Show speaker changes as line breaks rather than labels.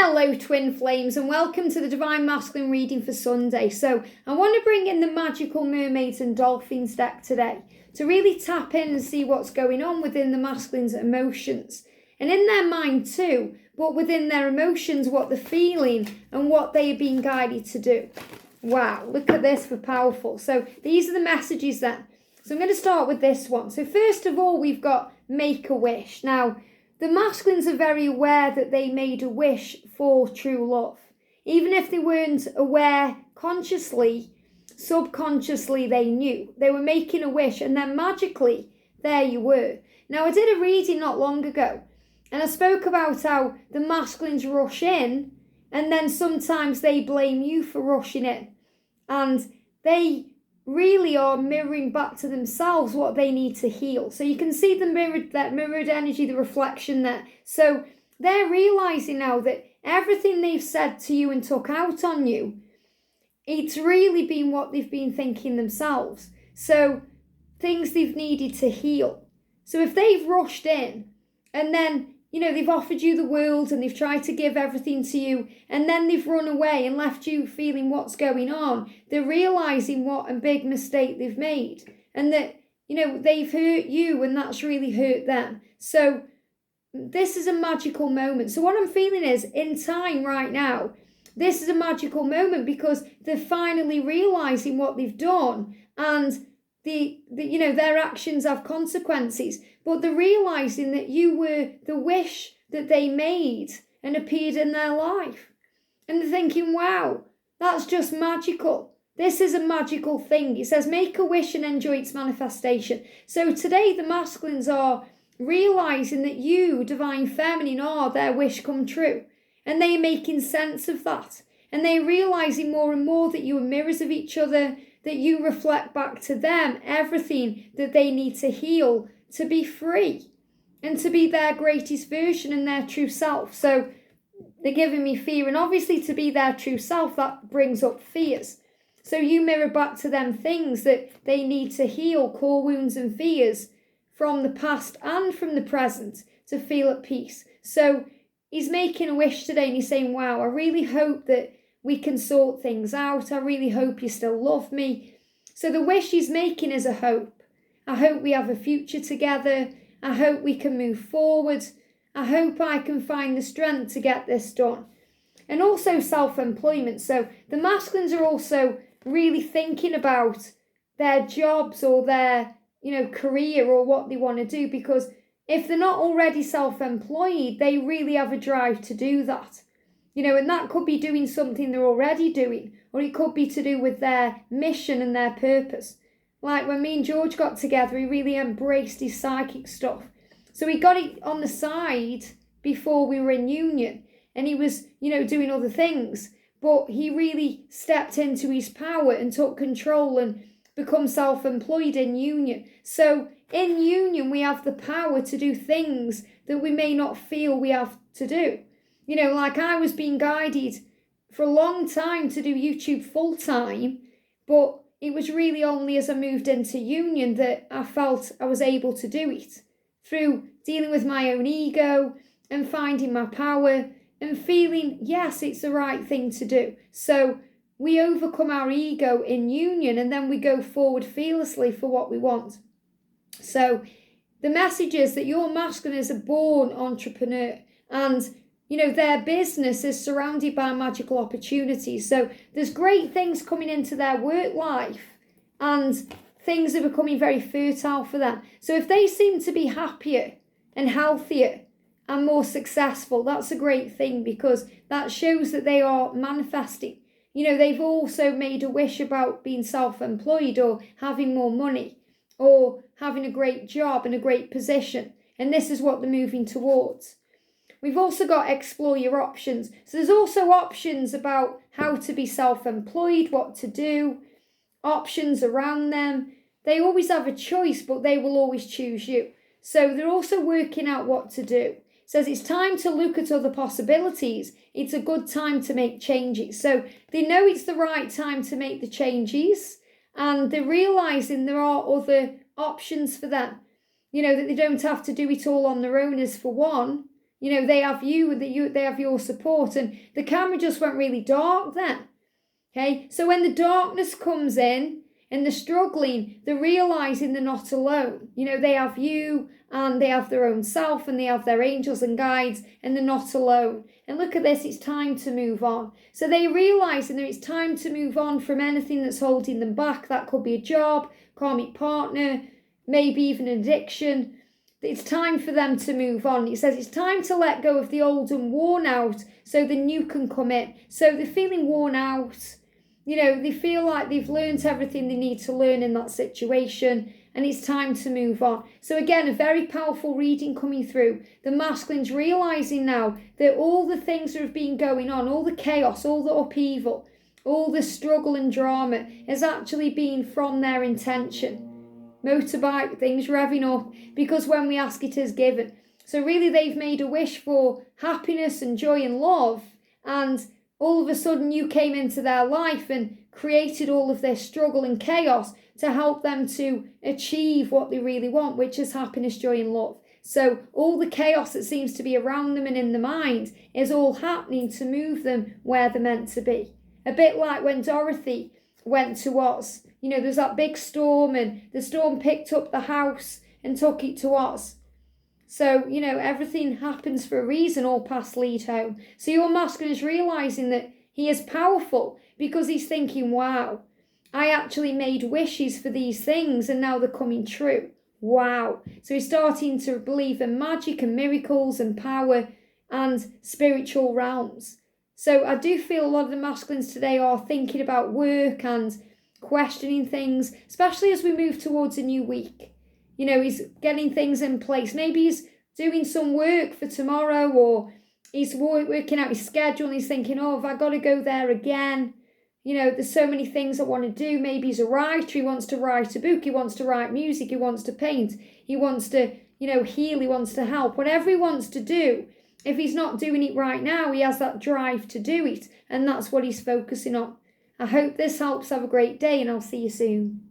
Hello twin flames and welcome to the Divine Masculine reading for Sunday. So I want to bring in the magical Mermaids and Dolphins deck today to really tap in and see what's going on within the masculine's emotions and in their mind too, but within their emotions, what they're feeling and what they are being guided to do. Wow, look at this for powerful. So these are the messages then. So I'm going to start with this one. So first of all, we've got make a wish. Now, the masculines are very aware that they made a wish for true love. Even if they weren't aware consciously, subconsciously they knew. They were making a wish and then magically, there you were. Now, I did a reading not long ago and I spoke about how the masculines rush in and then sometimes they blame you for rushing in. And they really are mirroring back to themselves what they need to heal. So you can see that mirrored energy, the reflection there. So they're realizing now that everything they've said to you and took out on you, it's really been what they've been thinking themselves. So things they've needed to heal. So if they've rushed in and then they've offered you the world and they've tried to give everything to you and then they've run away and left you feeling what's going on. They're realising what a big mistake they've made and that, they've hurt you and that's really hurt them. So this is a magical moment. So what I'm feeling is in time right now, this is a magical moment because they're finally realising what they've done and their actions have consequences, but they're realising that you were the wish that they made and appeared in their life. And they're thinking, wow, that's just magical. This is a magical thing. It says, make a wish and enjoy its manifestation. So today the masculines are realising that you, divine feminine, are their wish come true. And they are making sense of that. And they're realising more and more that you are mirrors of each other, that you reflect back to them everything that they need to heal to be free and to be their greatest version and their true self. So they're giving me fear, and obviously to be their true self, that brings up fears. So you mirror back to them things that they need to heal, core wounds and fears from the past and from the present to feel at peace. So he's making a wish today and he's saying, wow, I really hope that we can sort things out. I really hope you still love me. So the wish he's making is a hope. I hope we have a future together. I hope we can move forward. I hope I can find the strength to get this done. And also self-employment. So the masculines are also really thinking about their jobs or their, career or what they want to do, because if they're not already self-employed, they really have a drive to do that. And that could be doing something they're already doing, or it could be to do with their mission and their purpose. Like when me and George got together, he really embraced his psychic stuff. So he got it on the side before we were in union, and he was, doing other things. But he really stepped into his power and took control and become self-employed in union. So in union, we have the power to do things that we may not feel we have to do. Like I was being guided for a long time to do YouTube full time, but it was really only as I moved into union that I felt I was able to do it through dealing with my own ego and finding my power and feeling, yes, it's the right thing to do. So we overcome our ego in union and then we go forward fearlessly for what we want. So the message is that your masculine is a born entrepreneur and their business is surrounded by magical opportunities. So there's great things coming into their work life and things are becoming very fertile for them. So if they seem to be happier and healthier and more successful, that's a great thing because that shows that they are manifesting. They've also made a wish about being self-employed or having more money or having a great job and a great position. And this is what they're moving towards. We've also got explore your options. So there's also options about how to be self-employed, what to do, options around them. They always have a choice, but they will always choose you. So they're also working out what to do. It says it's time to look at other possibilities. It's a good time to make changes. So they know it's the right time to make the changes and they're realising there are other options for them. That they don't have to do it all on their own as for one. You know, they have you, they have your support. And the camera just went really dark then. Okay, so when the darkness comes in and they're struggling, they're realizing they're not alone. You know, they have you and they have their own self and they have their angels and guides and they're not alone. And look at this, it's time to move on. So they realizing that it's time to move on from anything that's holding them back. That could be a job, karmic partner, maybe even an addiction. It's time for them to move on. It says it's time to let go of the old and worn out so the new can come in. So they're feeling worn out. You know, they feel like they've learned everything they need to learn in that situation and it's time to move on. So again, a very powerful reading coming through. The masculines realising now that all the things that have been going on, all the chaos, all the upheaval, all the struggle and drama has actually been from their intention. Motorbike, things revving up, because when we ask it is given. So really they've made a wish for happiness and joy and love, and all of a sudden you came into their life and created all of this struggle and chaos to help them to achieve what they really want, which is happiness, joy and love. So all the chaos that seems to be around them and in the mind is all happening to move them where they're meant to be. A bit like when Dorothy went to Oz. You know, there's that big storm and the storm picked up the house and took it to Oz. So, you know, everything happens for a reason, all paths lead home. So your masculine is realising that he is powerful because he's thinking, wow, I actually made wishes for these things and now they're coming true. Wow. So he's starting to believe in magic and miracles and power and spiritual realms. So I do feel a lot of the masculines today are thinking about work and questioning things, especially as we move towards a new week. You know, he's getting things in place. Maybe he's doing some work for tomorrow, or he's working out his schedule and he's thinking, oh, have I got to go there again? You know, there's so many things I want to do. Maybe he's a writer. He wants to write a book. He wants to write music. He wants to paint. He wants to, you know, heal. He wants to help. Whatever he wants to do, if he's not doing it right now, he has that drive to do it. And that's what he's focusing on. I hope this helps. Have a great day and I'll see you soon.